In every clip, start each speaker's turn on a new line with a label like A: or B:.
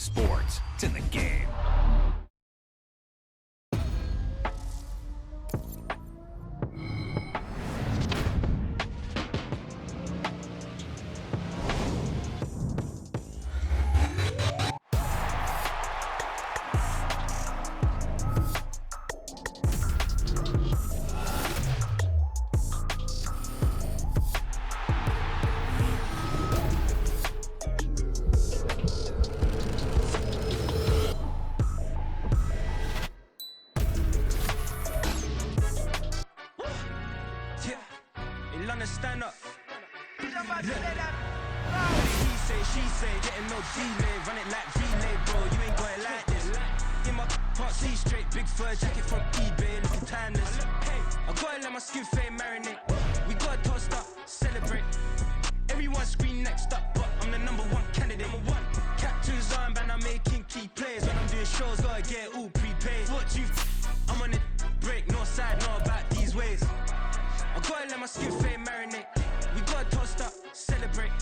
A: sports. It's in the game.
B: Stand up. Look. He say, she say, getting no delay, run it like relay, bro. You ain't got it like this. In my part C straight, big fur jacket from eBay, looking timeless. I gotta let my skin fade marinate. We gotta toast up, celebrate. Everyone scream next up, but I'm the number one candidate. Captain's armband, I'm making key plays. When I'm doing shows, gotta get all prepaid. What you? I'm on it, break, no side, no about these ways. I gotta let my skin fade marinate. We gotta toast up, celebrate.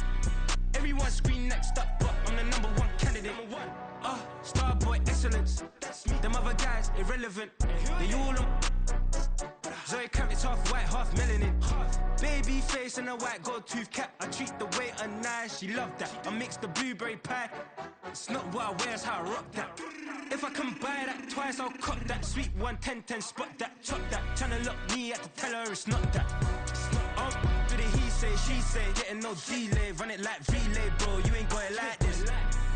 B: Everyone scream next up, but I'm the number one candidate. Starboy excellence. Them other guys irrelevant. They all on. Zoe Kravitz half white, half melanin. Baby face and a white gold tooth cap. I treat the waiter nice, she love that. I mix the blueberry pie. It's not what I wear, it's how I rock that. If I can buy that twice, I'll cop that. Sweet 110, spot that, chop that. Tryna lock me, had to tell her it's not that. To the he say, she say, getting no delay. Run it like relay, bro, you ain't got it like this.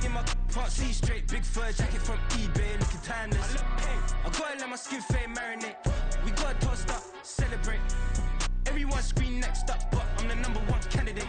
B: In my part C straight, big fur jacket from eBay, looking timeless. I gotta let my skin fade marinate. We gotta toast up, celebrate. Everyone scream next up, but I'm the number one candidate.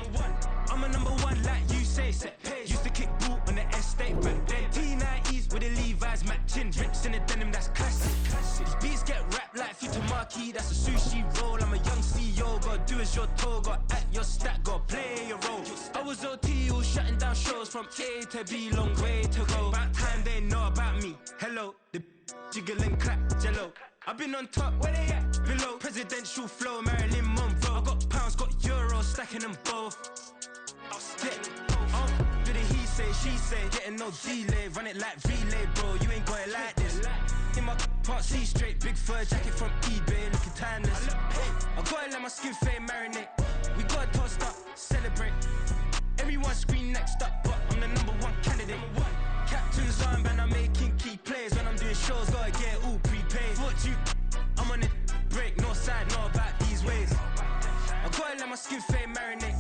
B: I'm a number one like you say, set pace. Used to kick boot on the estate back then. T90s with the Levi's matching. Rips in the denim, that's classic. These beats get wrapped like Futamaki, that's a sushi roll. I'm a young CEO, gotta do as you're told. Gotta act your stat, gotta play your role. I was OT, all shutting down shows from A to B, long way to go. About time they know about me. Hello, the jiggle and clap, jello. I've been on top, where they at? Below, presidential flow, Marilyn Monroe. I got pounds, got euros, stacking them both. Do the he say, she say, getting no delay. Run it like relay, bro, you ain't got it like this. In my part C straight, big fur jacket from eBay, looking timeless. I gotta let my skin fade marinate. We gotta toast up, celebrate. Everyone scream next up, but I'm the number one candidate. Captain's armband, I'm making key plays. When I'm doing shows, gotta get all prepaid. What you? I'm on it, break, no side, no about these ways. I gotta let my skin fade marinate.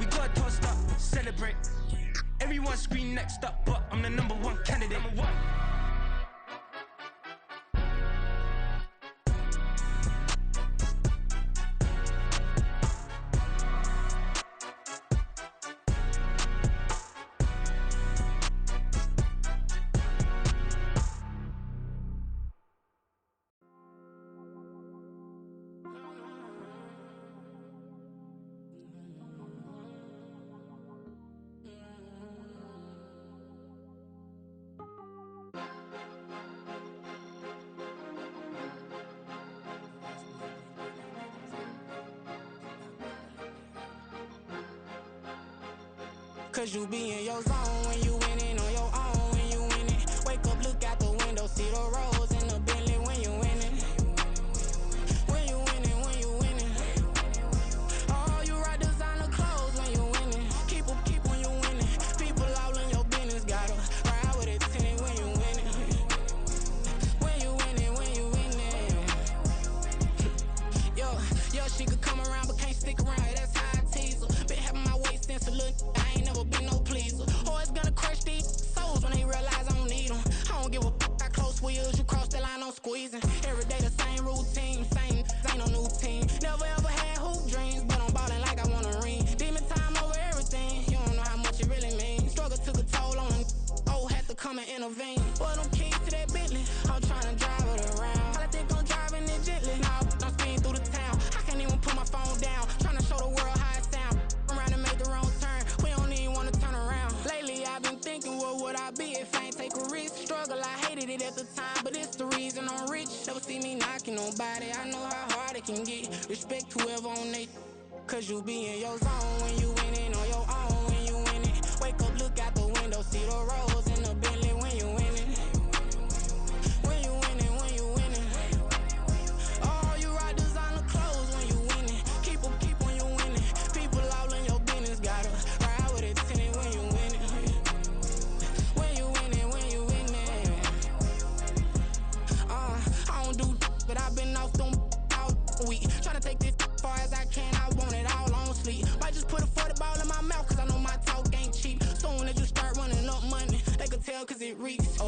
B: We gotta toast up, celebrate. Everyone scream next up, but I'm the number one candidate.
C: Cause you be in your zone when you winning on your own when you winning. Wake up, look out the window, see the rose in the Bentley when you winning. When you winning, when you winning. Oh, you rock designer clothes when you winning. Keep when you winning. People all in your business, gotta ride with it tinted when you winning. When you winning, when you winning. Yo, she could come around but can't stick around, that's how I tease her. Been having my waist since a little, I ain't never been no pleaser. Always gonna crush these souls when they realize I don't need them. I don't give a f***, I close wheels, you cross the line, I'm squeezing. Every day the same routine, same, ain't no new team. Never ever had hoop dreams, but I'm ballin' like I want a ring. Demon time over everything, you don't know how much it really means. Struggle took a toll on them, oh, had to come and intervene. Boy, them keys to that Bentley, I'm tryna drive it around. I think I'm driving it gently, now I'm speeding through the town. I can't even put my phone down, tryna show the world how it sound. Around and make the wrong turn, we don't even wanna turn around. Lately I've been thinking, what would I be if I ain't take a risk? Struggle, I hated it at the time, but it's the reason I'm rich. Never see me knocking nobody, I know how hard it can get. Respect whoever on they, cause you be in your zone when you winning on your own when you winning. Wake up, look out the window, see the rose in the Bentley when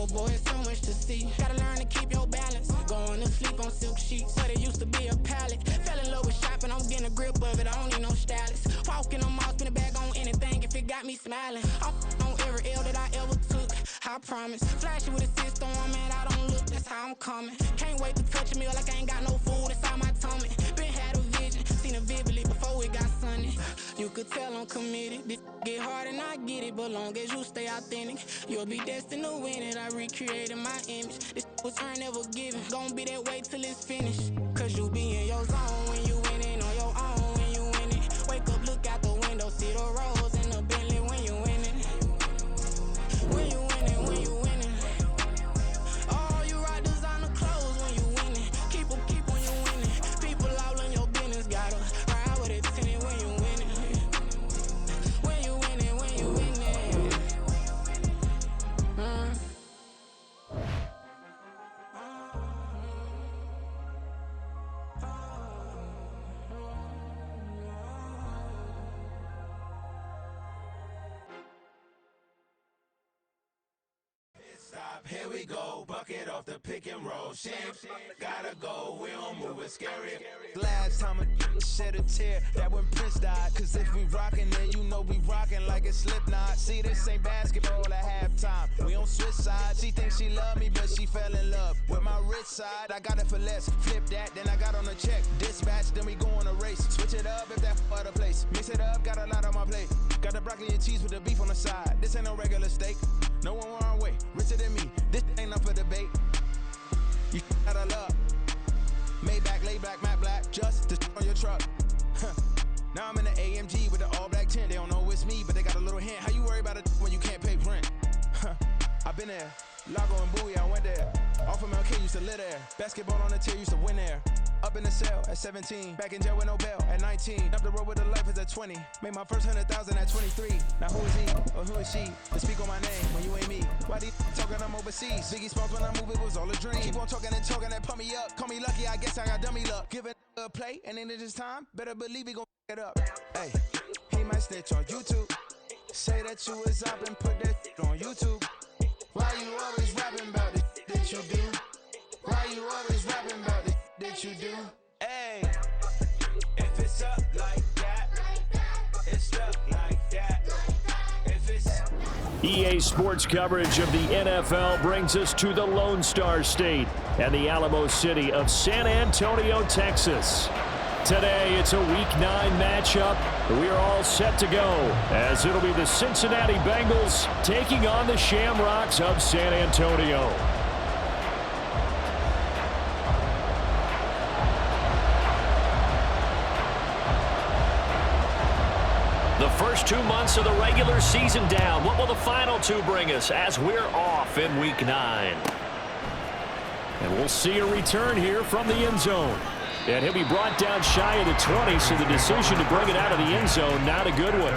C: Oh boy, it's so much to see. Gotta learn to keep your balance. Going to sleep on silk sheets, but it used to be a pallet. Fell in love with shopping, I'm getting a grip of it. I don't need no stylist. Walking on mouth, spin a bag on anything if it got me smiling. I'm on every L that I ever took, I promise. Flashy with a system on, man, I don't look, that's how I'm coming. Can't wait to touch a meal like I ain't got no food inside my tummy. Been had a vision, seen it vividly before it got sunny. You could tell I'm committed. This get hard and I get it, but long as you stay authentic, you'll be destined to win it. I recreated my image. This was earned, never given. Gonna be that way till it's finished. Cause you be in your zone when you winning on your own when you win it. Wake up, look out the window, see the rose in the Bentley when you winning. When you winning, when you winning. Oh, you rock designer clothes when you winning. Keep when you winning. People all in your business, gotta ride with it tinted when you winning. When you winning, when you winning.
B: Here we go, bucket off the pick and roll. Shit, gotta go, we don't move, it's scary.
D: Last time a shed a tear, that when Prince died. Cause if we rockin', then you know we rockin' like it's Slipknot. See, this ain't basketball at halftime. We on switch sides. She thinks she love me, but she fell in love with my rich side. I got it for less. Flip that, then I got on a check. Dispatch, then we go on a race. Switch it up if that other place. Mix it up, got a lot on my plate. Got the broccoli and cheese with the beef on the side. This ain't no regular steak. No one wrong way, richer than me. This ain't up for debate. You out of luck. Maybach, laid back, matte black, just to on your truck. Now I'm in the AMG with the all black tint. They don't know it's me, but they got a little hint. How you worry about it when you can't pay rent? I've been there. Lago and Bowie, I went there. Off of MLK, used to live there. Basketball on the tier, used to win there. Up in the cell at 17. Back in jail with no bail at 19. Up the road with the life is at 20. Made my first 100,000 at 23. Now who is he or who is she to speak on my name when you ain't me? Why these talking I'm overseas? Biggie Smalls when I move, it was all a dream. Keep on talking and pump me up. Call me lucky, I guess I got dummy luck. Give it a play and then this time, better believe he gon' it up. Hey, he might snitch on YouTube. Say that you was up and put that on YouTube. Why you always rapping about the that you do? Why you always rapping about the that you do? Hey,
B: If it's up like that, it's up like that. If it's
E: EA Sports coverage of the NFL brings us to the Lone Star State and the Alamo City of San Antonio, Texas. Today, it's a Week 9 matchup. We are all set to go as it'll be the Cincinnati Bengals taking on the Shamrocks of San Antonio. The first 2 months of the regular season down. What will the final two bring us as we're off in Week 9? And we'll see a return here from the end zone. And he'll be brought down shy of the 20, so the decision to bring it out of the end zone, not a good one.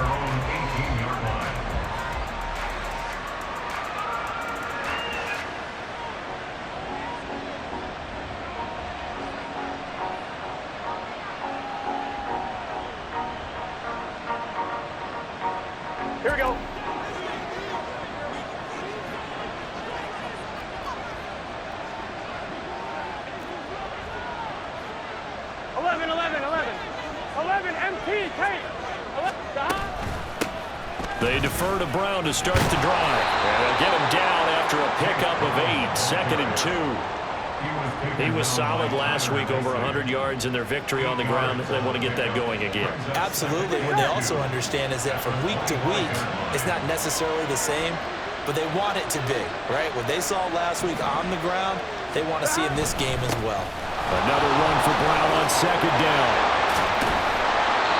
E: Here we go. They defer to Brown to start the drive. And they'll get him down after a pickup of 8, 2nd and 2. He was solid last week, over 100 yards in their victory on the ground. They want to get that going again.
F: Absolutely. What they also understand is that from week to week, it's not necessarily the same, but they want it to be, right? What they saw last week on the ground, they want to see in this game as well.
E: Another run for Brown on 2nd down.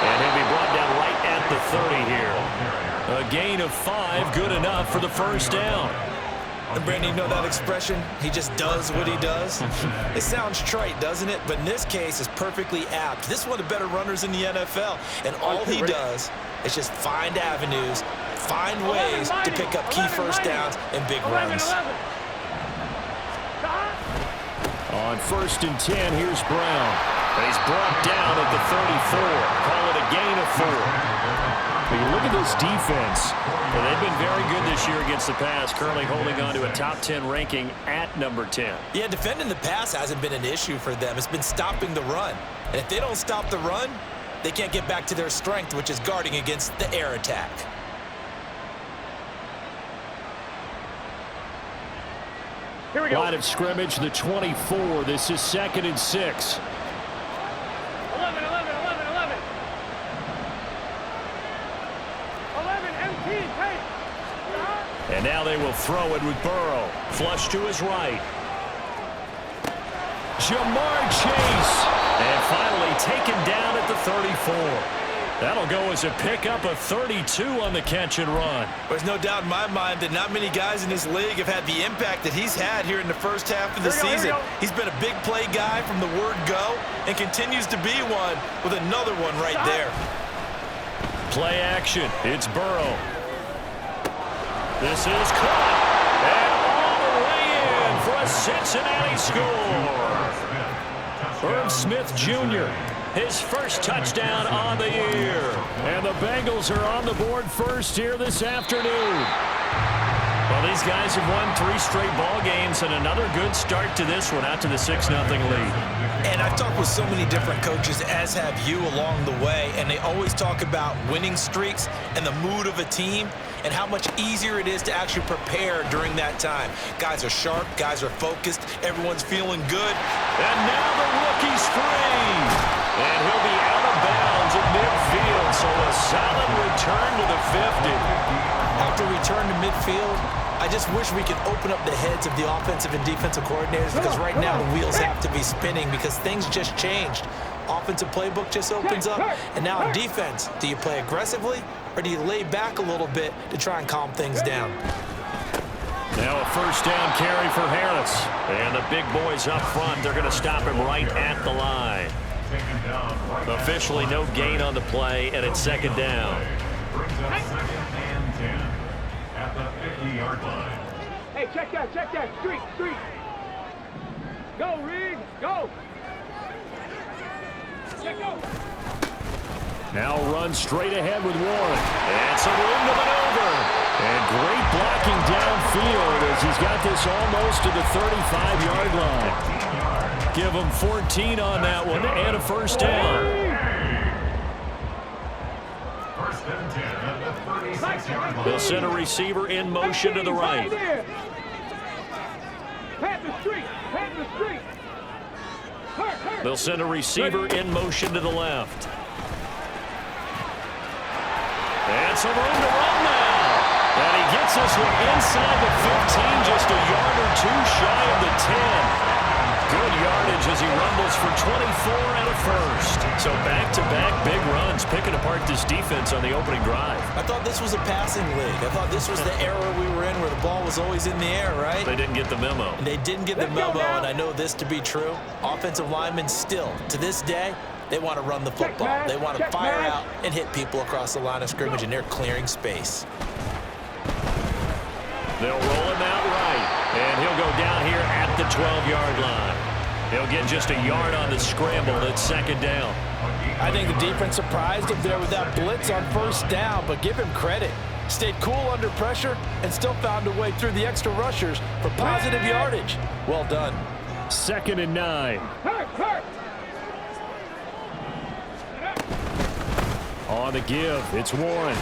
E: And he'll be brought down right at the 30 here. A gain of 5, good enough for the first down.
F: And Brandon, you know that expression? He just does what he does. It sounds trite, doesn't it? But in this case, it's perfectly apt. This is one of the better runners in the NFL. And all he does is just find avenues, find ways to pick up key first downs and big runs.
E: On 1st and 10, here's Brown. He's brought down at the 34. Call it a gain of 4. But you look at this defense. Well, they've been very good this year against the pass, currently holding on to a top 10 ranking at number 10.
F: Yeah, defending the pass hasn't been an issue for them. It's been stopping the run. And if they don't stop the run, they can't get back to their strength, which is guarding against the air attack.
E: Here we go. Line of scrimmage, the 24. This is 2nd and 6.
G: 11, 11, 11, 11. 11, MT, take.
E: And now they will throw it with Burrow. Flush to his right. Jamar Chase. And finally taken down at the 34. That'll go as a pickup of 32 on the catch and run.
F: There's no doubt in my mind that not many guys in this league have had the impact that he's had here in the first half of the season. He's been a big play guy from the word go and continues to be one with another one right there.
E: Play action. It's Burrow. This is caught. And all the way in for a Cincinnati score. Irv Smith Jr., his first touchdown on the year. And the Bengals are on the board first here this afternoon. Well, these guys have won 3 straight ball games and another good start to this one out to the 6-0 lead.
F: And I've talked with so many different coaches, as have you along the way, and they always talk about winning streaks and the mood of a team and how much easier it is to actually prepare during that time. Guys are sharp, guys are focused, everyone's feeling good.
E: And now the rookie's free. And he'll be out of bounds at midfield, so a solid return to the 50.
F: After return to midfield, I just wish we could open up the heads of the offensive and defensive coordinators, because right now the wheels have to be spinning because things just changed. Offensive playbook just opens up, and now in defense, do you play aggressively or do you lay back a little bit to try and calm things down?
E: Now a first down carry for Harris. And the big boys up front, they're going to stop him right at the line. Officially no gain on the play, and it's 2nd down.
G: At the 50-yard line. Hey, check that. Street. Go, Reed, go. Go.
E: Now run straight ahead with Warren. And some room to maneuver. And great blocking downfield as he's got this almost to the 35-yard line. Give him 14 on that one and a first down.
G: First and 10 at the 36-yard line.
E: They'll send a receiver in motion to the right.
G: Pat the street.
E: They'll send a receiver in motion to the left. And some room to run now. And he gets this one inside the 15, just a yard or two shy of the 10. Good yardage as he rumbles for 24 and a first. So back-to-back big runs, picking apart this defense on the opening drive.
F: I thought this was a passing league. I thought this was the era we were in where the ball was always in the air, right?
E: They didn't get the memo.
F: And they didn't get the memo, and I know this to be true. Offensive linemen still, to this day, they want to run the football. They want to fire out and hit people across the line of scrimmage, and they're clearing space.
E: They'll roll him out right, and he'll go down here at the 12-yard line. He'll get just a yard on the scramble. It's 2nd down.
H: I think the defense surprised him there with that blitz on first down, but give him credit. Stayed cool under pressure and still found a way through the extra rushers for positive yardage. Well done.
E: 2nd and 9. On the give, it's Warren.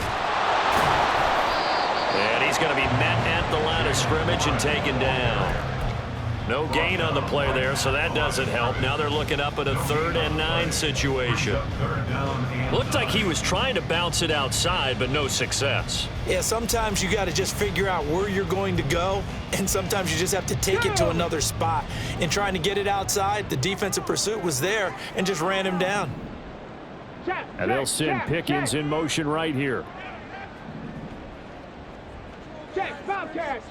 E: And he's going to be met at the line of scrimmage and taken down. No gain on the play there, so that doesn't help. Now they're looking up at a 3rd and 9 situation. Looked like he was trying to bounce it outside, but no success.
F: Yeah, sometimes you got to just figure out where you're going to go, and sometimes you just have to take it to another spot. In trying to get it outside, the defensive pursuit was there and just ran him down.
E: And they'll send Pickens in motion right here.
G: Check, Bobcat.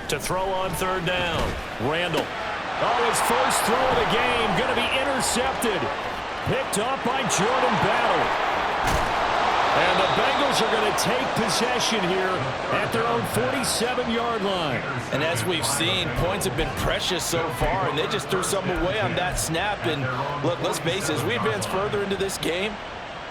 E: To throw on 3rd down. Randall. Oh, his first throw of the game. Going to be intercepted. Picked up by Jordan Battle. And the Bengals are going to take possession here at their own 47-yard line.
H: And as we've seen, points have been precious so far, and they just threw something away on that snap. And look, let's face it, as we advance further into this game,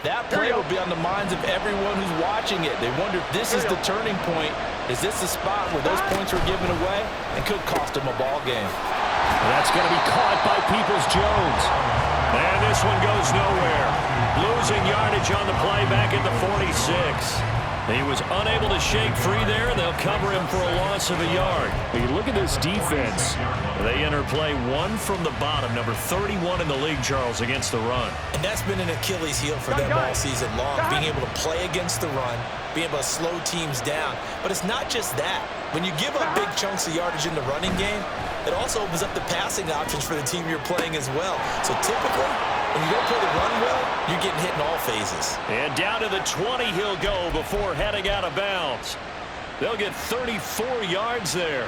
H: That play will be on the minds of everyone who's watching it. They wonder if this is the turning point. Is this the spot where those points were given away and could cost them a ball game?
E: And that's going to be caught by Peoples-Jones. And this one goes nowhere. Losing yardage on the play back at the 46. He was unable to shake free there, and they'll cover him for a loss of a yard. You look at this defense. They enter play one from the bottom, number 31 in the league, Charles, against the run.
F: And that's been an Achilles heel for them all season long, being able to play against the run, being able to slow teams down. But it's not just that. When you give up big chunks of yardage in the running game, it also opens up the passing options for the team you're playing as well. So typically, when you don't play the run well, you're getting hit in all phases.
E: And down to the 20 he'll go before heading out of bounds. They'll get 34 yards there.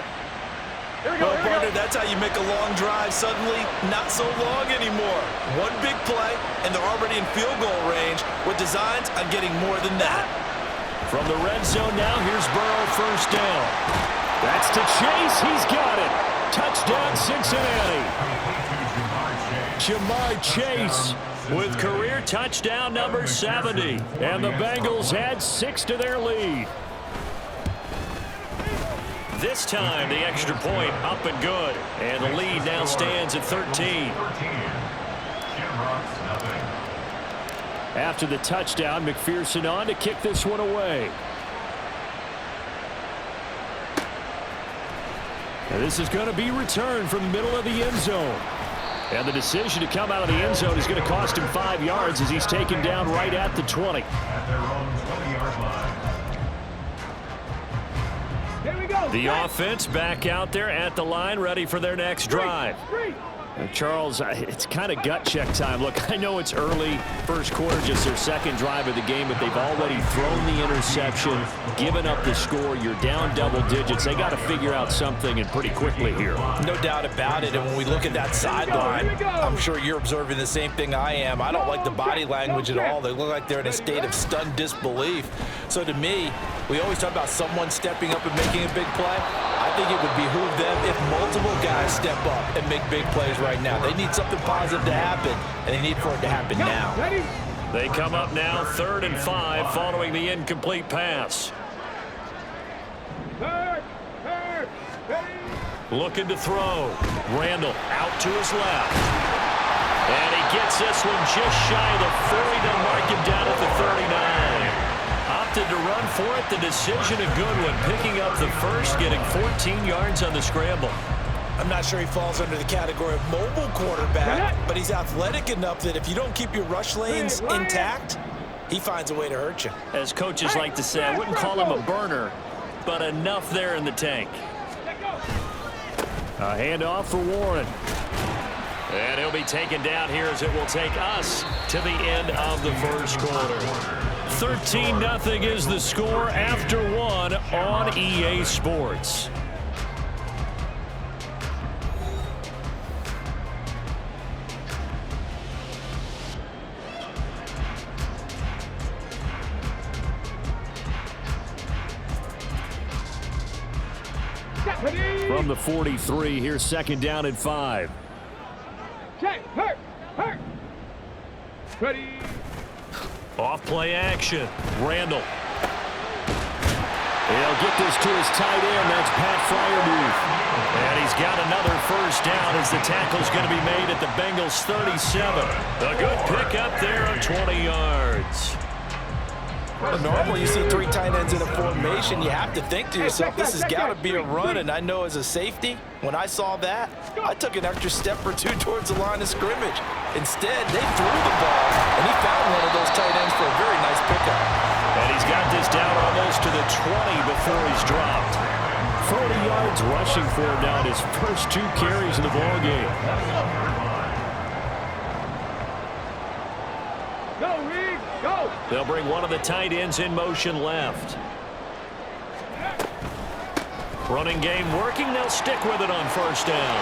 F: Well, partner, that's how you make a long drive suddenly not so long anymore. One big play, and they're already in field goal range with designs on getting more than that.
E: From the red zone now, here's Burrow, first down. That's to Chase. He's got it. Touchdown, Cincinnati. Jamar Chase with career touchdown number 70. And the Bengals add 6 to their lead. This time, the extra point up and good. And the lead now stands at 13. After the touchdown, McPherson on to kick this one away. And this is going to be returned from the middle of the end zone. And the decision to come out of the end zone is going to cost him 5 yards as he's taken down right at the 20.
G: At their own 20-yard line. Here we go.
E: The offense back out there at the line, ready for their next drive. Charles, it's kind of gut check time. Look, I know it's early, first quarter, just their second drive of the game, but they've already thrown the interception, given up the score. You're down double digits. They got to figure out something, and pretty quickly here.
H: No doubt about it. And when we look at that sideline, I'm sure you're observing the same thing I am. I don't like the body language at all. They look like they're in a state of stunned disbelief. So to me, we always talk about someone stepping up and making a big play. I think it would behoove them if multiple guys step up and make big plays right now. They need something positive to happen, and they need for it to happen now.
E: They come up now 3rd and 5 following the incomplete pass. Looking to throw. Randall out to his left. And he gets this one just shy of the 40. They'll mark him down at the 39. Opted to run for it. The decision a good one. Picking up the first, getting 14 yards on the scramble.
F: I'm not sure he falls under the category of mobile quarterback, but he's athletic enough that if you don't keep your rush lanes intact, he finds a way to hurt you.
E: As coaches like to say, I wouldn't call him a burner, but enough there in the tank. A handoff for Warren. And he'll be taken down here as it will take us to the end of the first quarter. 13-0 is the score after one on EA Sports. From the 43, here's 2nd down and 5.
G: Check, hurt. Ready.
E: Off play action. Randall. He'll get this to his tight end. That's Pat Freiermuth. And he's got another first down as the tackle's going to be made at the Bengals 37. A good pickup there on 20 yards.
H: Well, normally you see 3 tight ends in a formation. You have to think to yourself, this has got to be a run. And I know as a safety, when I saw that, I took an extra step or 2 towards the line of scrimmage. Instead, they threw the ball, and he found one of those tight ends for a very nice pickup.
E: And he's got this down almost to the 20 before he's dropped. 40 yards rushing for him now in his first 2 carries of the ball game.
G: Go, Reed, go.
E: They'll bring one of the tight ends in motion left. Running game working. They'll stick with it on first down.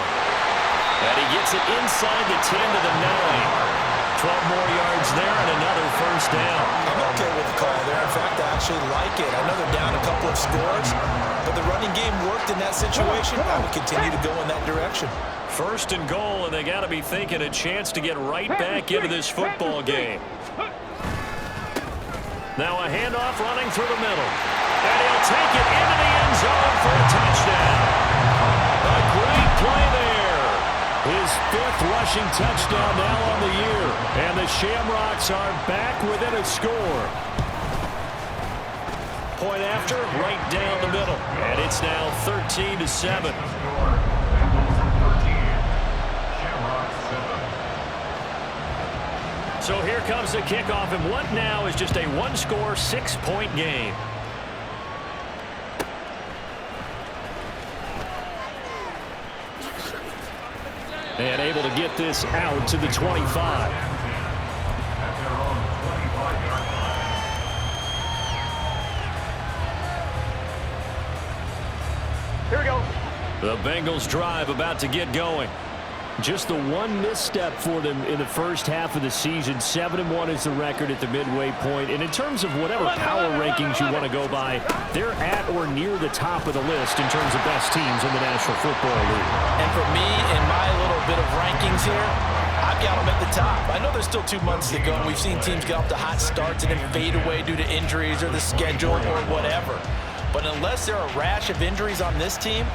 E: And he gets it inside the 10 to the 9. 12 more yards there and another first down.
F: I'm okay with the call there. In fact, I actually like it. I know they're down a couple of scores, but the running game worked in that situation. I would continue to go in that direction.
E: 1st and goal, and they got to be thinking a chance to get right back into this football game. Now a handoff running through the middle. And he'll take it into the end zone for a touchdown. A great play there. His 5th rushing touchdown now on the year. And the Shamrocks are back within a score. Point after, right down the middle. And it's now 13-7. So here comes the kickoff, and what now is just a one-score, 6-point game. And able to get this out to the 25.
G: Here we go.
E: The Bengals drive about to get going. Just the one misstep for them in the first half of the season. 7-1 is the record at the midway point. And in terms of whatever power rankings you want to go by, they're at or near the top of the list in terms of best teams in the National Football League.
F: And for me, in my little bit of rankings here, I've got them at the top. I know there's still 2 months to go, and we've seen teams get off to hot starts and then fade away due to injuries or the schedule or whatever. But unless there are a rash of injuries on this team,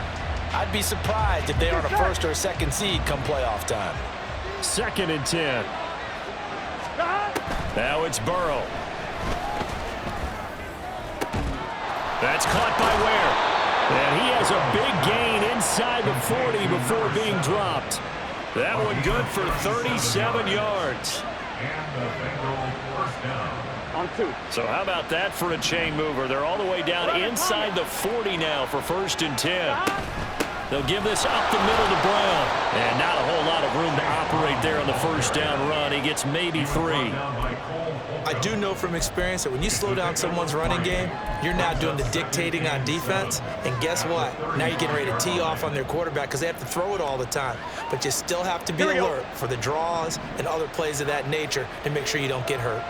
F: I'd be surprised if they aren't a first or a second seed come playoff time.
E: 2nd and 10. Now it's Burrow. That's caught by Ware. And he has a big gain inside the 40 before being dropped. That one good for 37 yards.
G: On 2.
E: So how about that for a chain mover? They're all the way down inside the 40 now for 1st and 10. They'll give this up the middle to Brown. And not a whole lot of room to operate there on the first down run. He gets maybe 3.
F: I do know from experience that when you slow down someone's running game, you're now doing the dictating on defense. And guess what? Now you're getting ready to tee off on their quarterback because they have to throw it all the time. But you still have to be alert for the draws and other plays of that nature to make sure you don't get hurt.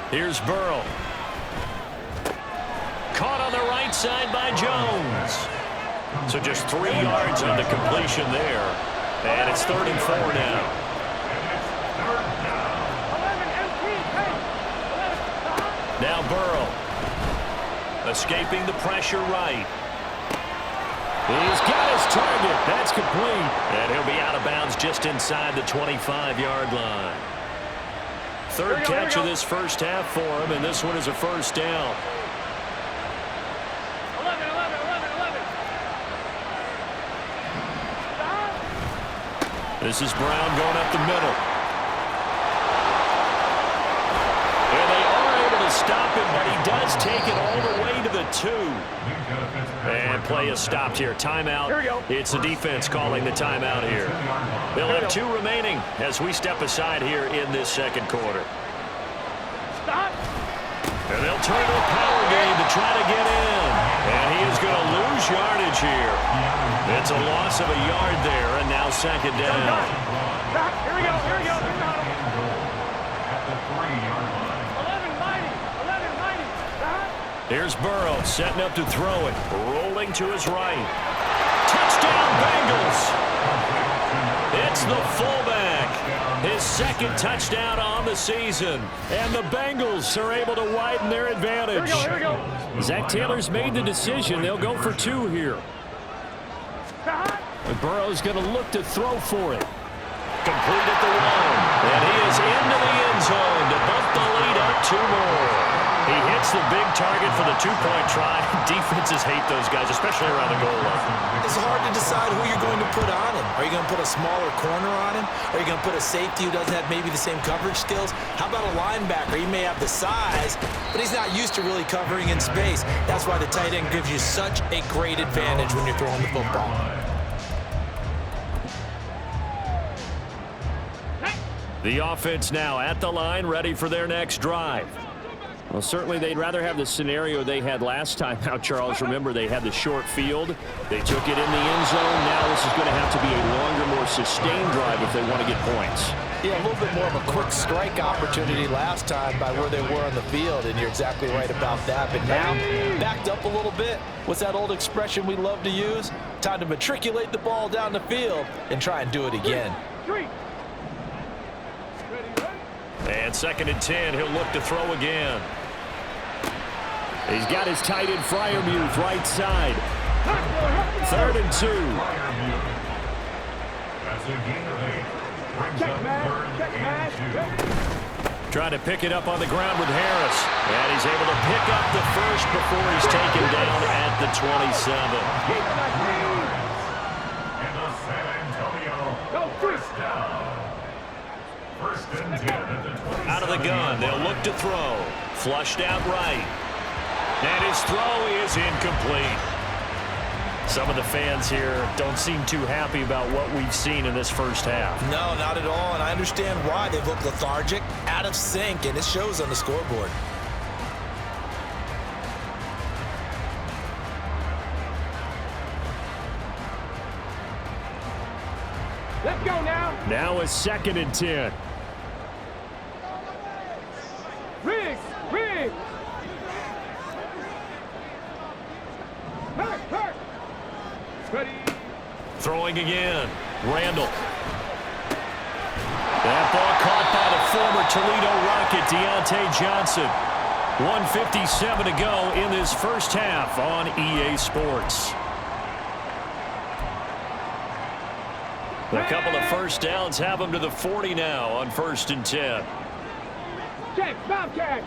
E: Here's Burrow. Caught on the right side by Jones. So just 3 yards on the completion there. And it's 3rd and 4 now. Now Burrow. Escaping the pressure right. He's got his target. That's complete. And he'll be out of bounds just inside the 25-yard line. 3rd catch of this first half for him, and this one is a first down. 11. This is Brown going up the middle. And they are able to stop him, but he does take it all the way to the 2. And play is stopped here. Timeout.
G: Here we go.
E: It's the defense calling the timeout here. They'll have 2 remaining as we step aside here in this 2nd quarter.
G: Stop.
E: And they'll turn to a power game to try to get in. And he is going to lose yardage here. It's a loss of a yard there, and now 2nd down.
G: Stop. Here we go. Here we go. At the 3-yard line. 11-90. Stop.
E: Here's Burrow setting up to throw it. Rolling to his right. Touchdown, Bengals. It's the fullback. His 2nd touchdown on the season. And the Bengals are able to widen their advantage.
G: Here we go.
E: Zach Taylor's made the decision. They'll go for 2 here. But Burrow's going to look to throw for it. Complete at the 1. And he is into the end zone to bump the lead up 2 more. He hits the big target for the 2-point try. Defenses hate those guys, especially around the goal line.
F: It's hard to decide who you're going to put on him. Are you going to put a smaller corner on him? Are you going to put a safety who doesn't have maybe the same coverage skills? How about a linebacker? He may have the size, but he's not used to really covering in space. That's why the tight end gives you such a great advantage when you're throwing the football.
E: The offense now at the line, ready for their next drive. Well, certainly they'd rather have the scenario they had last time out, Charles. Remember, they had the short field. They took it in the end zone. Now this is going to have to be a longer, more sustained drive if they want to get points.
F: Yeah, a little bit more of a quick strike opportunity last time by where they were on the field, and you're exactly right about that. But now, backed up a little bit. What's that old expression we love to use? Time to matriculate the ball down the field and try and do it again.
E: And And 2nd and 10, he'll look to throw again. He's got his tight end Freiermuth right side. 3rd and 2.
G: That's a gain of 8. Brings up 3rd and 2.
E: Trying to pick it up on the ground with Harris. And he's able to pick up the first before he's taken down at the 27.
G: And the San Antonio first down. 1st and 10 at the 27.
E: Out of the gun, they'll look to throw. Flushed out right. And his throw is incomplete. Some of the fans here don't seem too happy about what we've seen in this first half.
F: No, not at all, and I understand why. They look lethargic, out of sync, and it shows on the scoreboard.
G: Let's go now.
E: Now it's 2nd and 10.
G: Riggs. Hurt. Ready.
E: Throwing again. Randall. That ball caught by the former Toledo Rocket, Deontay Johnson. 1:57 to go in this first half on EA Sports. A couple of first downs have them to the 40 now on 1st and 10.
G: Check, Bobcat,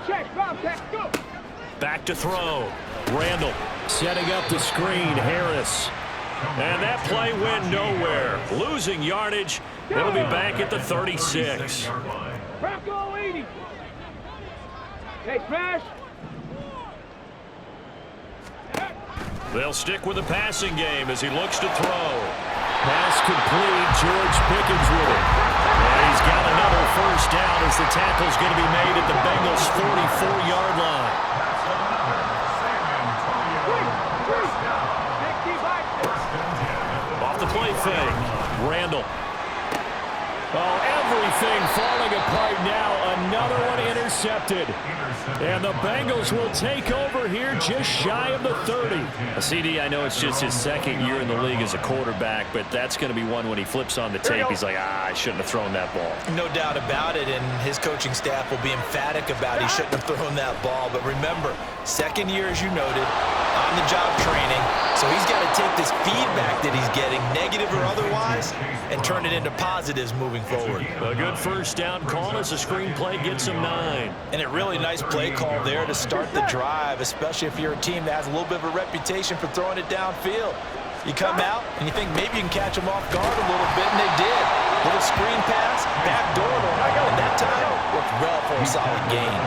G: go.
E: Back to throw. Randall setting up the screen. Harris. And that play went nowhere. Losing yardage. It'll be back at the 36.
G: Bronco 80. Hey, smash.
E: They'll stick with the passing game as he looks to throw. Pass complete. George Pickens with it. And he's got another first down as the tackle's going to be made at the Bengals' 44-yard line. Off the play fake. Randall. Oh, everything falling apart now. Another one intercepted. And the Bengals will take over here just shy of the 30. CD, I know it's just his 2nd year in the league as a quarterback, but that's going to be one when he flips on the tape. He's like, I shouldn't have thrown that ball.
F: No doubt about it, and his coaching staff will be emphatic about he shouldn't have thrown that ball. But remember, 2nd year, as you noted, on-the-job training. So he's got to take this feedback that he's getting, negative or otherwise, and turn it into positives moving forward.
E: A good first down call as the screenplay gets him 9.
F: And a really nice play call there to start the drive, especially if you're a team that has a little bit of a reputation for throwing it downfield. You come out and you think maybe you can catch them off guard a little bit, and they did. Little screen pass, back door to him, and that time worked well for a solid gain.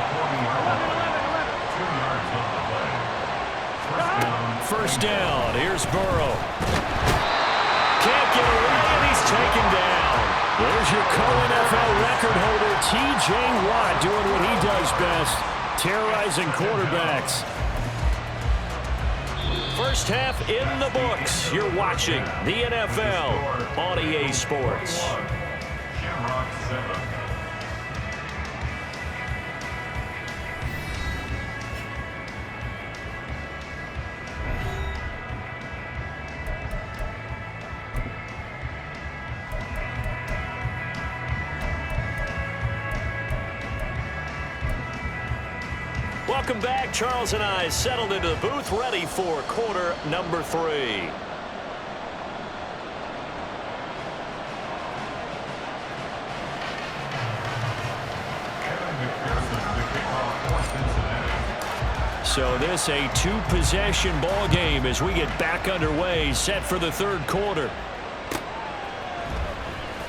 E: First down. Here's Burrow. Can't get away, and he's taken down. There's your co-NFL record holder, T.J. Watt, doing what he does best, terrorizing quarterbacks. First half in the books. You're watching the NFL on EA Sports.
G: Sharmocks 7.
E: Welcome back. Charles and I settled into the booth, ready for quarter number 3. So this a 2-possession ball game as we get back underway, set for the 3rd quarter.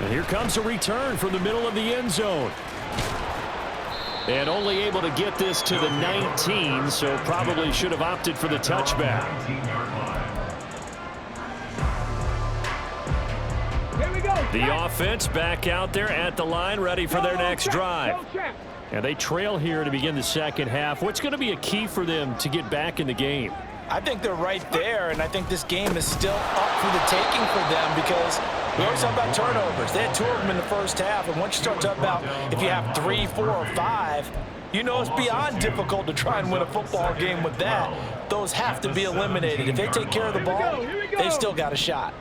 E: And here comes a return from the middle of the end zone. And only able to get this to the 19, so probably should have opted for the touchback. The offense back out there at the line, ready for their next drive. And they trail here to begin the second half. What's going to be a key for them to get back in the game?
F: I think they're right there, and I think this game is still up for the taking for them because we always talk about turnovers. They had 2 of them in the first half, and once you start talking about if you have 3, 4, or 5, you know it's beyond difficult to try and win a football game with that. Those have to be eliminated. If they take care of the ball, they've still got a shot.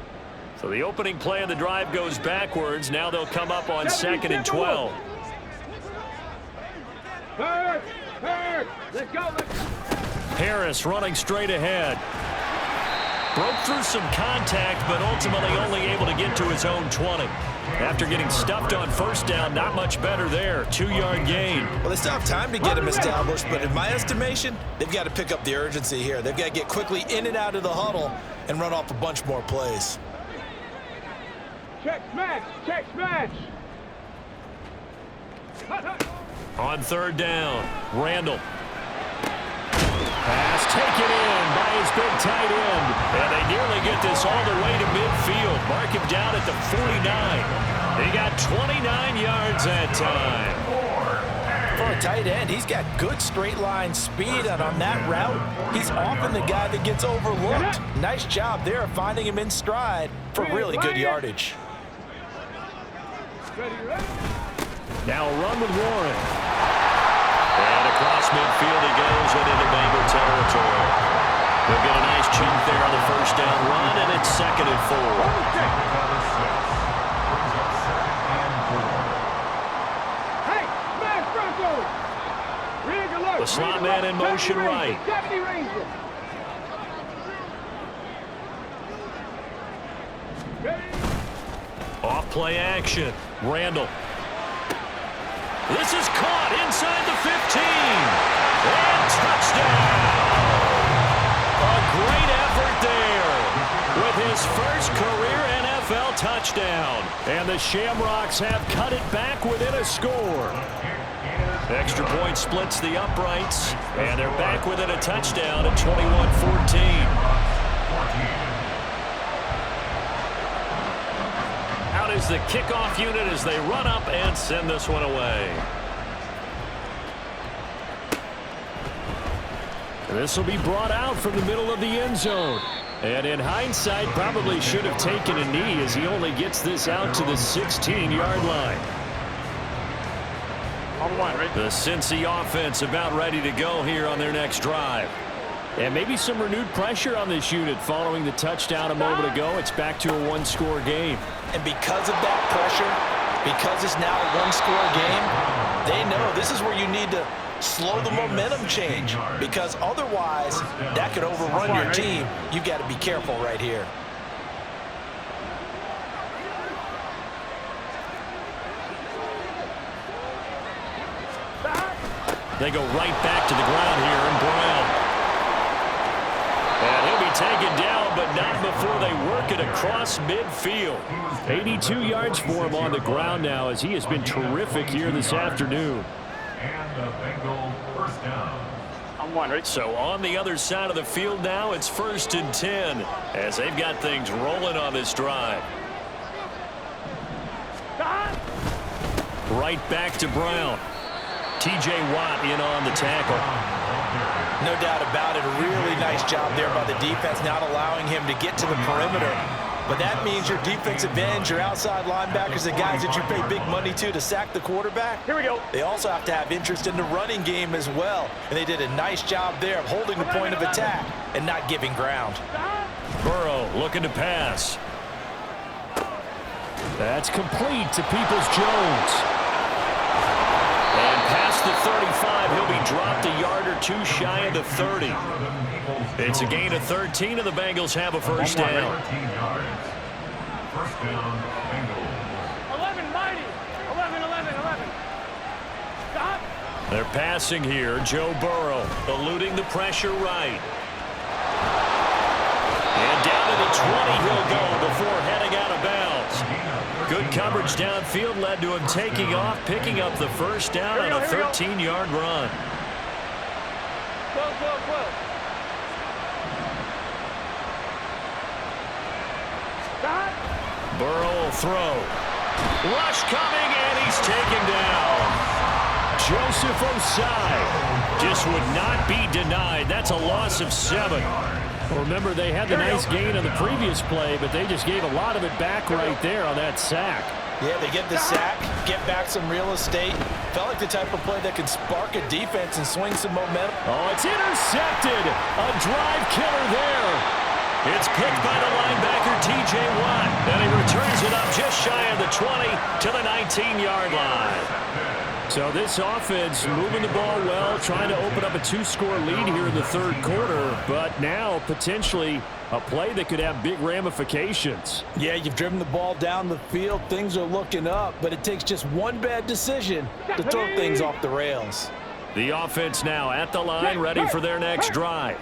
E: So the opening play of the drive goes backwards. Now they'll come up on 2nd and 12.
G: Let's go.
E: Harris running straight ahead. Broke through some contact, but ultimately only able to get to his own 20. After getting stuffed on first down, not much better there. 2-yard gain.
F: Well, they still have time to get him established, but in my estimation, they've got to pick up the urgency here. They've got to get quickly in and out of the huddle and run off a bunch more plays.
G: Check smash. Check smash.
E: On third down, Randall. Pass taken in by his big tight end. And they nearly get this all the way to midfield. Mark him down at the 49. They got 29 yards that time.
F: For a tight end, he's got good straight line speed, and on that route, he's often the guy that gets overlooked. Nice job there of finding him in stride for really good yardage.
E: Now a run with Warren. And across midfield he goes and into Bengal territory. They'll get a nice chunk there on the first down run, and it's 2nd and 4.
G: Hey, smash Bronco. Rig alert.
E: The slot man in motion right.
G: 70 Ranger.
E: Off play action. Randall. This is caught inside the 15. And touchdown. A great effort there with his first career NFL touchdown. And the Shamrocks have cut it back within a score. Extra point splits the uprights, and they're back within a touchdown at 21-14. Out is the kickoff unit as they run up and send this one away. This will be brought out from the middle of the end zone. And in hindsight, probably should have taken a knee as he only gets this out to the 16-yard line. The Cincy offense about ready to go here on their next drive. And maybe some renewed pressure on this unit following the touchdown a moment ago. It's back to a one-score game.
F: And because of that pressure, because it's now a one-score game, they know this is where you need to slow the momentum change, because otherwise that could overrun your team. You've got to be careful right here.
E: They go right back to the ground here, and Brown. And he'll be taken down, but not before they work it across midfield. 82 yards for him on the ground now, as he has been terrific here this afternoon.
I: And the Bengals first down.
E: So on the other side of the field now, it's 1st and 10, as they've got things rolling on this drive. Right back to Brown. T.J. Watt in on the tackle.
F: No doubt about it. A really nice job there by the defense, not allowing him to get to the perimeter. But that means your defensive ends, your outside linebackers, the guys that you pay big money to sack the quarterback.
G: Here we go.
F: They also have to have interest in the running game as well. And they did a nice job there of holding the point of attack and not giving ground.
E: Burrow looking to pass. That's complete to Peoples-Jones. And past the 35, he'll be dropped a yard or two shy of the 30. It's a gain of 13, and the Bengals have a first down.
I: 13 yards. First down, Bengals.
G: 11 mighty. 11. Stop.
E: They're passing here. Joe Burrow eluding the pressure right. And down to the 20 he'll go before heading out of bounds. Good coverage downfield led to him taking off, picking up the first down on a 13-yard run.
G: Close. Stop.
E: Burrow will throw. Rush coming, and he's taken down. Joseph Osai just would not be denied. That's a loss of 7. Remember, they had the nice gain on the previous play, but they just gave a lot of it back right there on that sack.
F: Yeah, they get the sack, get back some real estate. Felt like the type of play that could spark a defense and swing some momentum.
E: Oh, it's intercepted. A drive killer there. It's picked by the linebacker, T.J. Watt, and he returns it up just shy of the 20 to the 19-yard line. So this offense moving the ball well, trying to open up a 2-score lead here in the third quarter, but now potentially a play that could have big ramifications.
H: Yeah, you've driven the ball down the field. Things are looking up, but it takes just one bad decision to throw things off the rails.
E: The offense now at the line, ready for their next drive.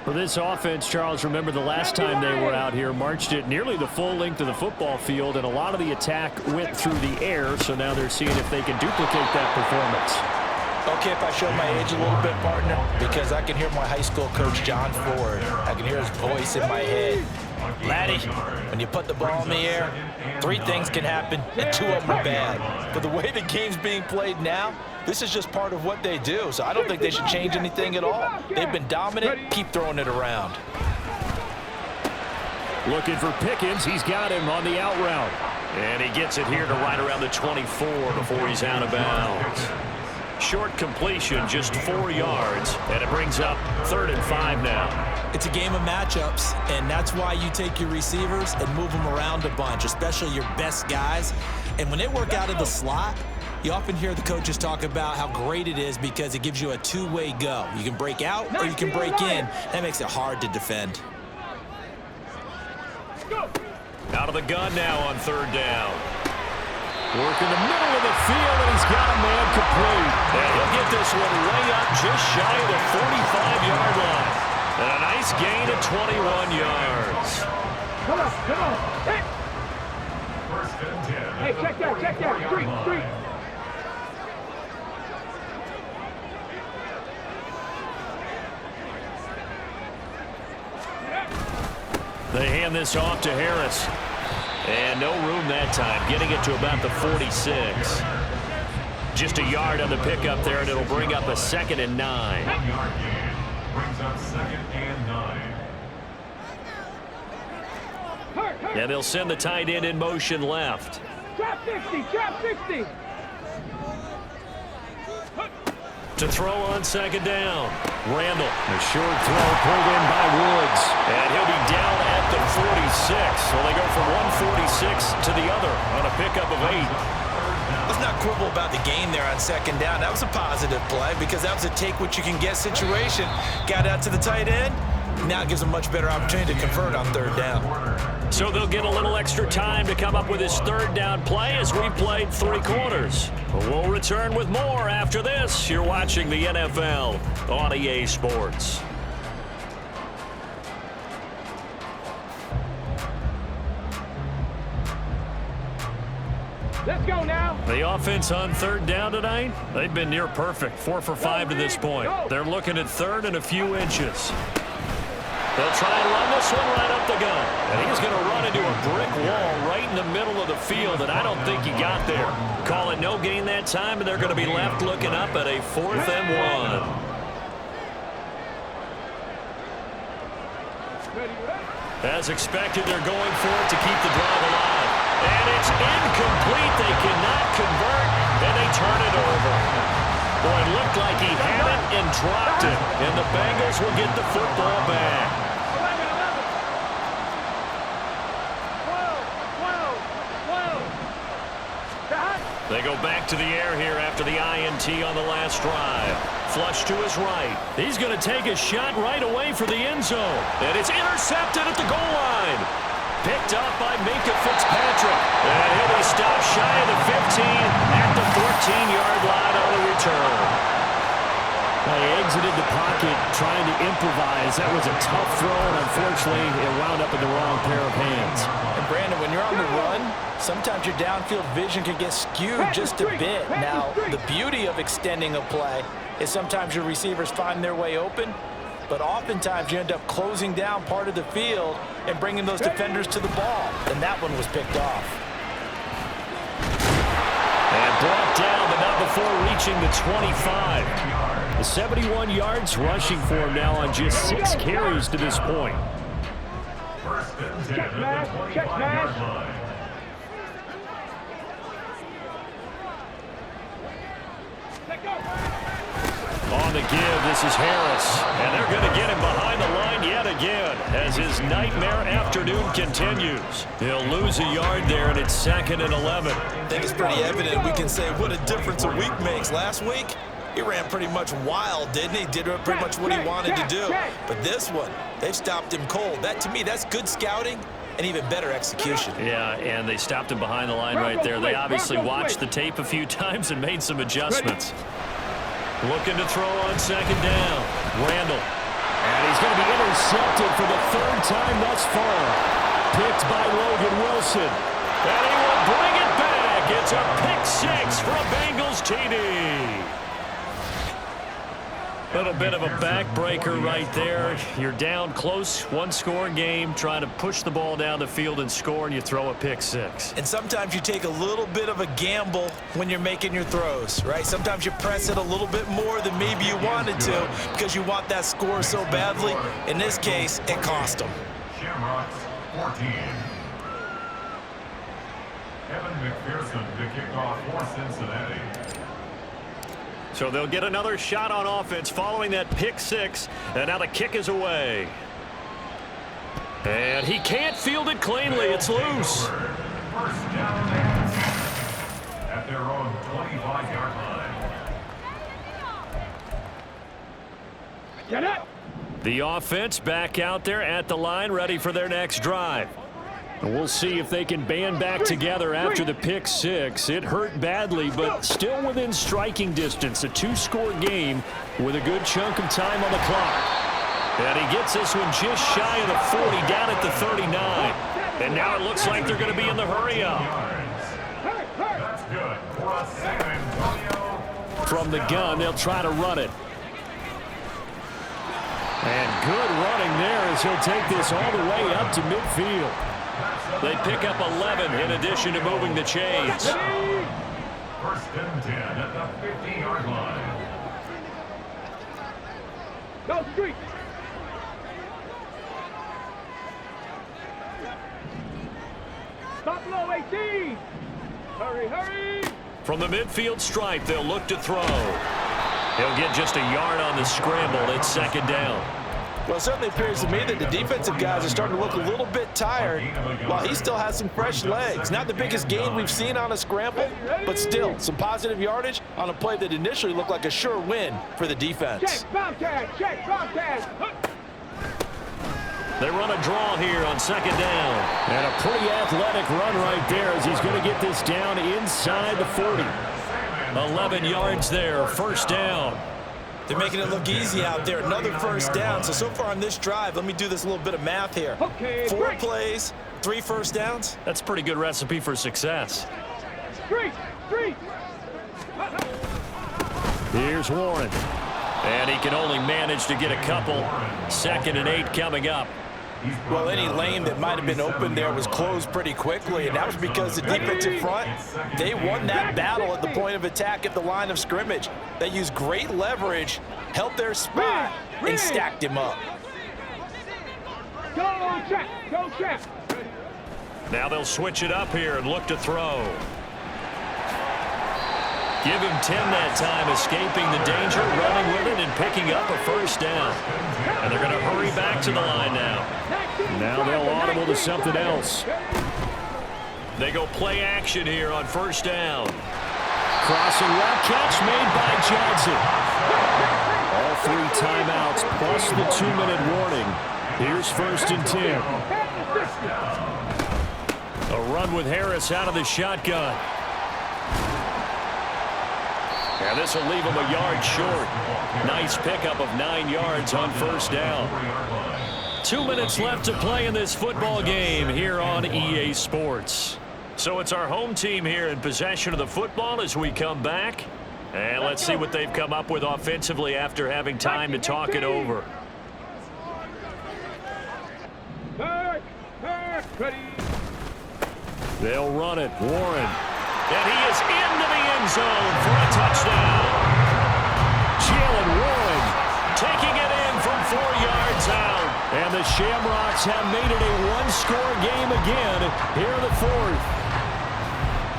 E: For this offense, Charles, remember the last time they were out here, marched it nearly the full length of the football field, and a lot of the attack went through the air, so now they're seeing if they can duplicate that performance.
H: Okay, if I show my age a little bit, partner, because I can hear my high school coach, John Ford. I can hear his voice in my head. Laddie, when you put the ball in the air, 3 things can happen, and 2 of them are bad. But the way the game's being played now, this is just part of what they do, so I don't think they should change anything at all. They've been dominant. Keep throwing it around.
E: Looking for Pickens. He's got him on the out route. And he gets it here to right around the 24 before he's out of bounds. Short completion, just 4 yards, and it brings up 3rd and 5 now.
F: It's a game of matchups, and that's why you take your receivers and move them around a bunch, especially your best guys. And when they work out of the slot, you often hear the coaches talk about how great it is because it gives you a 2-way go. You can break out or you can break in. That makes it hard to defend.
E: Out of the gun now on 3rd down. Work in the middle of the field, and he's got a man complete. And he'll get this one way up just shy of the 45-yard line. And a nice gain of 21 yards.
G: Come on. Hey.
I: First and 10.
G: Hey, check that. Street.
E: They hand this off to Harris. And no room that time, getting it to about the 46. Just a yard on the pickup there, and it'll bring up a 2nd and 9.
I: 1-yard gain brings up 2nd and 9.
E: And they'll send the tight end in motion left.
G: Trap 60.
E: To throw on 2nd down. Randall, a short throw pulled in by Woods. And he'll be down at the 46. So they go from 146 to the other on a pickup of 8.
H: Let's not quibble about the gain there on 2nd down. That was a positive play because that was a take-what-you-can-get situation. Got out to the tight end. Now it gives them a much better opportunity to convert on 3rd down.
E: So they'll get a little extra time to come up with his 3rd down play as we played 3 quarters. We'll return with more after this. You're watching the NFL on EA Sports.
G: Let's go now.
E: The offense on 3rd down tonight, they've been near perfect. 4 for 5 to this point. They're looking at 3rd and a few inches. They'll try and run this one right up the gut. And he's going to run into a brick wall right in the middle of the field, and I don't think he got there. Call it no gain that time, and they're going to be left looking up at a 4th and 1. As expected, they're going for it to keep the drive alive. And it's incomplete. They cannot convert, and they turn it over. Boy, it looked like he had it and dropped it, and the Bengals will get the football back. They go back to the air here after the INT on the last drive. Flush to his right. He's going to take a shot right away for the end zone. And it's intercepted at the goal line. Picked up by Minka Fitzpatrick. And he'll be stopped shy of the 15 at the 14-yard line on the return. They exited the pocket trying to improvise. That was a tough throw, and unfortunately, it wound up in the wrong pair of hands.
H: And Brandon, when you're on the run, sometimes your downfield vision can get skewed just a bit. Now, the beauty of extending a play is sometimes your receivers find their way open, but oftentimes you end up closing down part of the field and bringing those defenders to the ball, and that one was picked off.
E: And brought down, but not before reaching the 25. The 71 yards rushing for him now on just 6 carries to this point.
I: First and 10 at the 25-yard line.
E: On the give, this is Harris. And they're going to get him behind the line yet again as his nightmare afternoon continues. He'll lose a yard there, and it's 2nd and 11.
F: I think it's pretty evident we can say what a difference a week makes. Last week, he ran pretty much wild, didn't he? Did pretty much what he wanted to do. But this one, they've stopped him cold. That, to me, that's good scouting and even better execution.
E: Yeah, and they stopped him behind the line right there. They obviously watched the tape a few times and made some adjustments. Looking to throw on 2nd down. Randall. And he's going to be intercepted for the 3rd time thus far. Picked by Logan Wilson. And he will bring it back. It's a pick 6 for a Bengals TD. Little bit of a backbreaker right there. You're down close, one-score game, trying to push the ball down the field and score, and you throw a pick 6.
F: And sometimes you take a little bit of a gamble when you're making your throws, right? Sometimes you press it a little bit more than maybe you wanted to because you want that score so badly. In this case, it cost them.
I: Shamrocks 14. Evan McPherson to kick off for Cincinnati.
E: So they'll get another shot on offense following that pick 6, and now the kick is away. And he can't field it cleanly. It's loose.
I: First down and 10 at their own 25-yard line.
G: Get up!
E: The offense back out there at the line, ready for their next drive. And we'll see if they can band back together after the pick 6. It hurt badly, but still within striking distance. A 2-score game with a good chunk of time on the clock. And he gets this one just shy of the 40, down at the 39. And now it looks like they're going to be in the hurry-up.
I: That's good for a San Antonio.
E: From the gun, they'll try to run it. And good running there as he'll take this all the way up to midfield. They pick up 11 in addition to moving the chains.
I: First and 10 at the 50-yard line.
G: Go street! Stop low, 18! Hurry, hurry!
E: From the midfield stripe, they'll look to throw. He'll get just a yard on the scramble. It's 2nd down.
F: Well, it certainly appears to me that the defensive guys are starting to look a little bit tired while he still has some fresh legs. Not the biggest gain we've seen on a scramble, but still some positive yardage on a play that initially looked like a sure win for the defense.
G: Check, Bobcat! Check, Bobcat!
E: They run a draw here on 2nd down. And a pretty athletic run right there as he's going to get this down inside the 40. 11 yards there, 1st down.
F: They're making it look easy out there. Another 1st down. So far on this drive, let me do this little bit of math here. 4 plays, 3 1st downs.
E: That's a pretty good recipe for success.
G: Street!
E: Here's Warren. And he can only manage to get a couple. 2nd and 8 coming up.
F: Well, any lane that might have been open there was closed pretty quickly, and that was because the defensive front, they won that battle at the point of attack at the line of scrimmage. They used great leverage, held their spot, and stacked him up.
G: Go check! Go check!
E: Now they'll switch it up here and look to throw. Give him 10 that time, escaping the danger, running with it, and picking up a 1st down. And they're going to hurry back to the line now. Now they'll audible to something else. They go play action here on 1st down. Crossing route catch made by Johnson. All 3 timeouts plus the 2-minute warning. Here's 1st and 10. A run with Harris out of the shotgun. And this will leave him a yard short. Nice pickup of 9 yards on 1st down. 2 minutes left to play in this football game here on EA Sports. So it's our home team here in possession of the football as we come back. And let's see what they've come up with offensively after having time to talk it over. They'll run it. Warren. And he is into the end zone for a touchdown. Jalen Warren taking it in from 4 yards out. And the Shamrocks have made it a 1-score game again here in the 4th.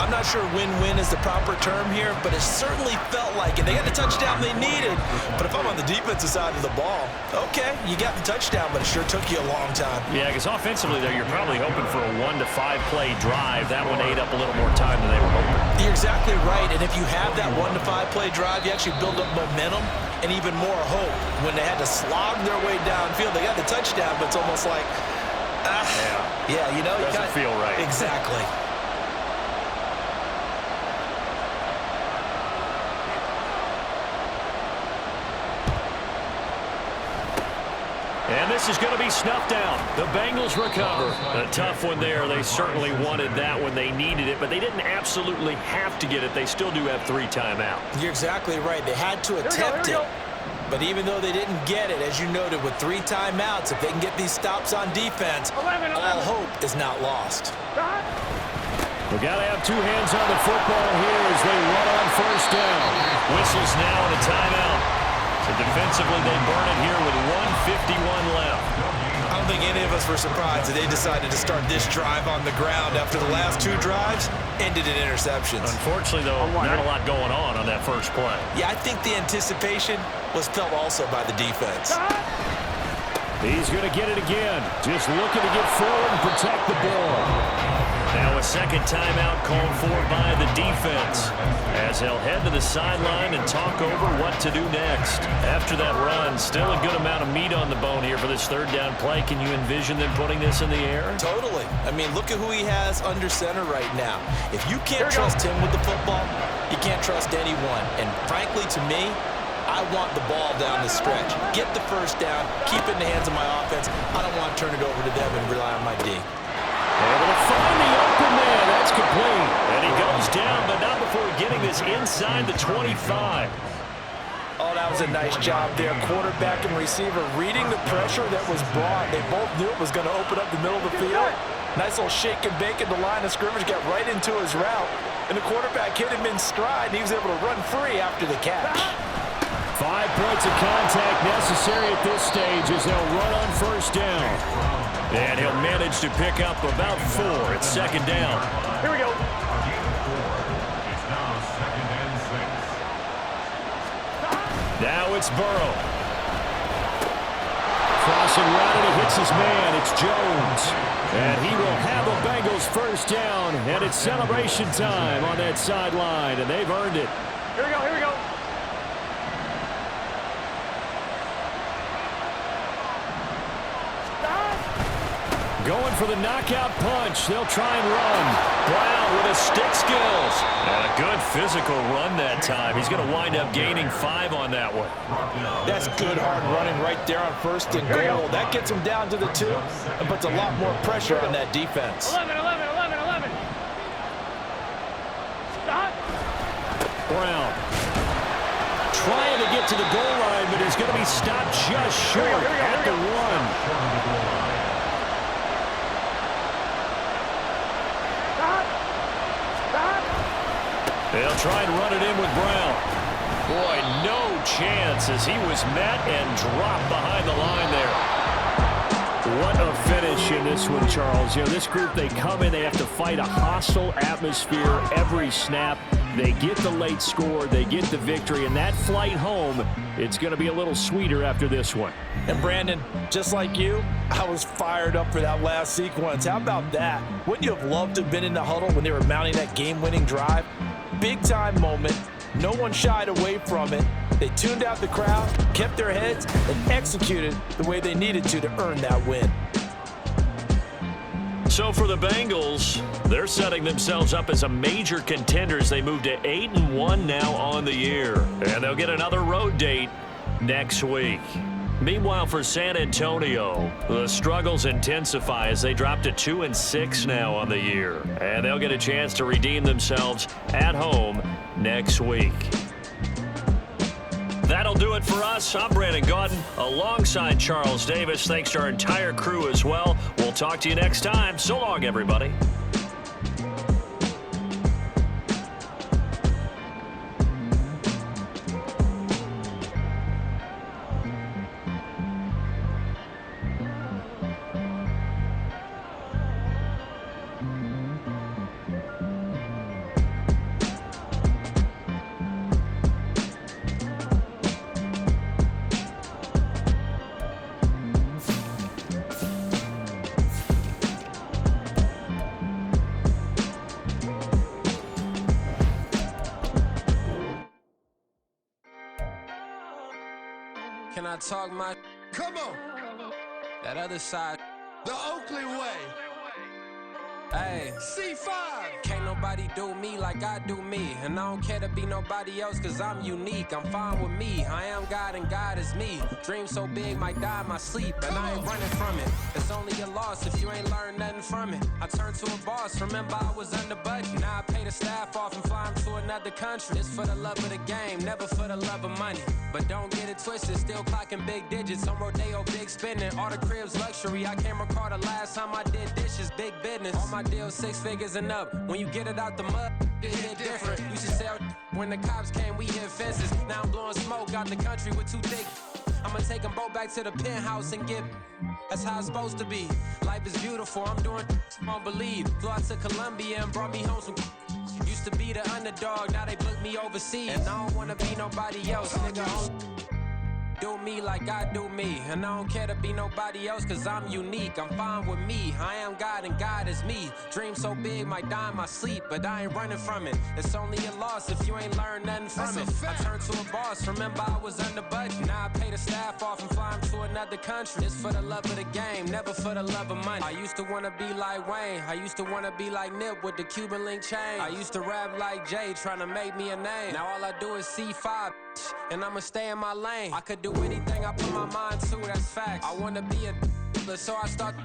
H: I'm not sure win-win is the proper term here, but it certainly felt like it. They got the touchdown they needed, but if I'm on the defensive side of the ball, okay, you got the touchdown, but it sure took you a long time.
E: Yeah, because offensively there, you're probably hoping for a 1 to 5 play drive. That one ate up a little more time than they were hoping.
H: You're exactly right, and if you have that 1 to 5 play drive, you actually build up momentum and even more hope. When they had to slog their way downfield, they got the touchdown, but it's almost like, yeah, you know,
E: doesn't feel right.
H: Exactly.
E: And this is going to be snuffed out. The Bengals recover. A tough one there. They certainly wanted that when they needed it, but they didn't absolutely have to get it. They still do have 3 timeouts.
H: You're exactly right. They had to attempt it. But even though they didn't get it, as you noted, with 3 timeouts, if they can get these stops on defense, all hope is not lost.
E: We've got to have 2 hands on the football here as they run on first down. Whistles now and a timeout. So defensively, they burn it here with 1:51 left.
H: I don't think any of us were surprised that they decided to start this drive on the ground after the last 2 drives ended in interceptions.
E: Unfortunately, though, not a lot going on that first play.
H: Yeah, I think the anticipation was felt also by the defense.
E: He's going to get it again. Just looking to get forward and protect the ball. Now a second timeout called for by the defense as they'll head to the sideline and talk over what to do next. After that run, still a good amount of meat on the bone here for this 3rd down play. Can you envision them putting this in the air?
H: Totally. I mean, look at who he has under center right now. If you can't trust him with the football, you can't trust anyone. And frankly, to me, I want the ball down the stretch. Get the first down, keep it in the hands of my offense. I don't want to turn it over to them and rely on my D.
E: Able to find the open man. That's complete. And he goes down, but not before getting this inside the 25.
H: Oh, that was a nice job there. Quarterback and receiver reading the pressure that was brought. They both knew it was going to open up the middle of the field. Nice little shake and bake at the line of scrimmage. Got right into his route. And the quarterback hit him in stride, and he was able to run free after the catch.
E: 5 points of contact necessary at this stage as they'll run on first down. And he'll manage to pick up about 4. It's 2nd down.
G: Here we go.
I: It's now 2nd and 6.
E: Now it's Burrow. Crossing route and he hits his man. It's Jones. And he will have a Bengals first down. And it's celebration time on that sideline. And they've earned it.
G: Here we go, here we go.
E: Going for the knockout punch. They'll try and run. Brown with his stick skills. And a good physical run that time. He's going to wind up gaining 5 on that one.
H: That's good hard running right there on 1st and goal. That gets him down to the 2 and puts a lot more pressure on that defense.
G: 11. Stop.
E: Brown trying to get to the goal line, but he's going to be stopped just short at the 1. They'll try and run it in with Brown. Boy, no chance as he was met and dropped behind the line there. What a finish in this one, Charles. You know, this group, they come in, they have to fight a hostile atmosphere every snap. They get the late score, they get the victory, and that flight home, it's going to be a little sweeter after this one.
H: And Brandon, just like you, I was fired up for that last sequence. How about that? Wouldn't you have loved to have been in the huddle when they were mounting that game-winning drive? Big-time moment. No one shied away from it. They tuned out the crowd, kept their heads, and executed the way they needed to earn that win.
E: So for the Bengals, they're setting themselves up as a major contender as they move to 8-1 now on the year. And they'll get another road date next week. Meanwhile, for San Antonio, the struggles intensify as they drop to 2-6 now on the year. And they'll get a chance to redeem themselves at home next week. That'll do it for us. I'm Brandon Gaudin alongside Charles Davis. Thanks to our entire crew as well. We'll talk to you next time. So long, everybody.
B: Can I talk my?
D: Come on,
B: That other side.
D: the Oakland way.
B: Hey.
D: C5.
B: Can't nobody do me like I do me. And I don't care to be nobody else, cause I'm unique. I'm fine with me. I am God and God is me. Dream so big, might die in my sleep. And I ain't running from it. It's only a loss if you ain't learned nothing from it. I turned to a boss, remember I was under budget. Now I pay the staff off and fly them to another country. It's for the love of the game, never for the love of money. But don't get it twisted, still clocking big digits. On Rodeo, big spending. All the cribs luxury. I can't recall the last time I did dishes, big business. All my deals 6 figures and up. When you get it out the mud, it hit different. Used to sell when the cops came, we hit fences. Now I'm blowing smoke out the country with 2 thick. I'ma take them both back to the penthouse and get. That's how it's supposed to be. Life is beautiful, I'm doing I don't believe. Flew out to Colombia and brought me home some. Used to be the underdog, now they booked me overseas. And I don't wanna be nobody else, nigga. Do me like I do me. And I don't care to be nobody else, cause I'm unique. I'm fine with me. I am God and God is me. Dream so big, might die in my sleep, but I ain't running from it. It's only a loss if you ain't learned nothing from it. I turned to a boss, remember I was under budget. Now I pay the staff off and fly them to another country. It's for the love of the game, never for the love of money. I used to wanna be like Wayne. I used to wanna be like Nip with the Cuban link chain. I used to rap like Jay, trying to make me a name. Now all I do is C5, and I'ma stay in my lane. I could do anything I put my mind to, that's facts. I wanna be a so I start.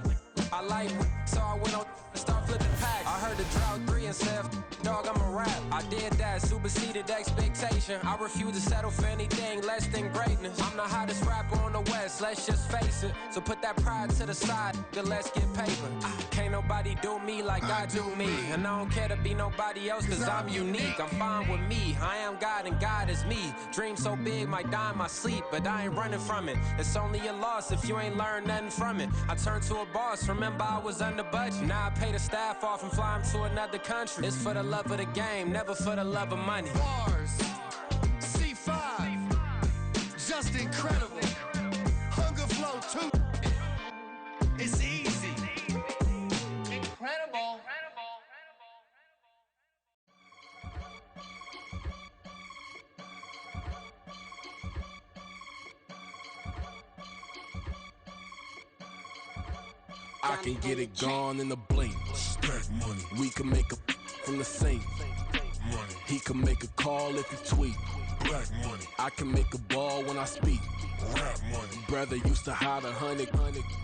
B: I like so I went on and start flipping packs. I heard the drought 3 and said, dog, I'm a rap. I did that, superseded expectation. I refuse to settle for anything less than greatness. I'm the hottest rapper on the West, let's just face it. So put that pride to the side, then let's get paper. Can't nobody do me like I do me. And I don't care to be nobody else, cause I'm unique. I'm fine with me. I am God and God is me. Dream so big, might die in my sleep, but I ain't running from it. It's only a loss if you ain't learned nothing from it. I turned to a boss, remember I was under budget. Now I pay the staff off and fly them to another country. It's for the love of the game, never for the love of money.
D: Bars. C5. Just incredible. Hunger flow too. It's easy.
C: Incredible.
J: I can get it gone in a blink.
I: Stack money.
J: We can make a from the sink.
I: Money.
J: He can make a call if he tweet.
I: Black money.
J: I can make a ball when I speak.
I: Rap money.
J: Brother used to hide 100.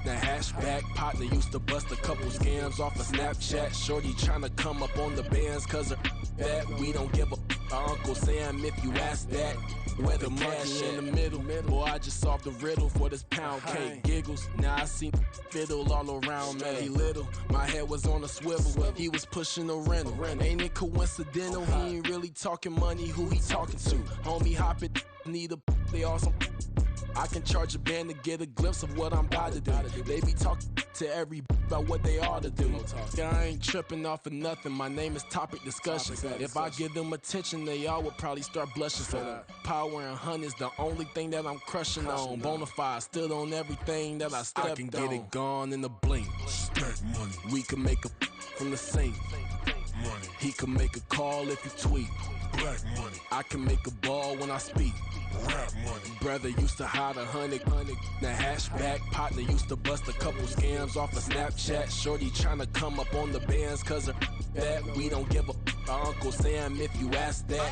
J: The hashback partner used to bust a couple scams off of Snapchat. Shorty tryna come up on the bands cause of that. We don't give a Uncle Sam if you ask that. Where the cash in the middle. Boy, I just solved the riddle for this pound cake. Giggles, now I see fiddle all around me. He little, my head was on a swivel. He was pushing a rental. Ain't it coincidental? He ain't really talking money, who he talking to? Homie hopping, need a they awesome. I can charge a band to get a glimpse of what I'm about to do. They be talking to every about what they ought to do. Yeah, I ain't tripping off of nothing. My name is Topic Discussion. If I give them attention, they all would probably start blushing. So power and hunt is the only thing that I'm crushing on. Bonafide, stood on everything that I stepped on. I can get it gone in a blink.
I: Stack money.
J: We can make a from the sink.
I: Money.
J: He can make a call if he tweet.
I: Black money.
J: I can make a ball when I speak.
I: Rap money.
J: Brother used to hide 100. The hashback partner used to bust a couple scams off of Snapchat. Shorty tryna come up on the bands cause of that. We don't give a Uncle Sam if you ask that.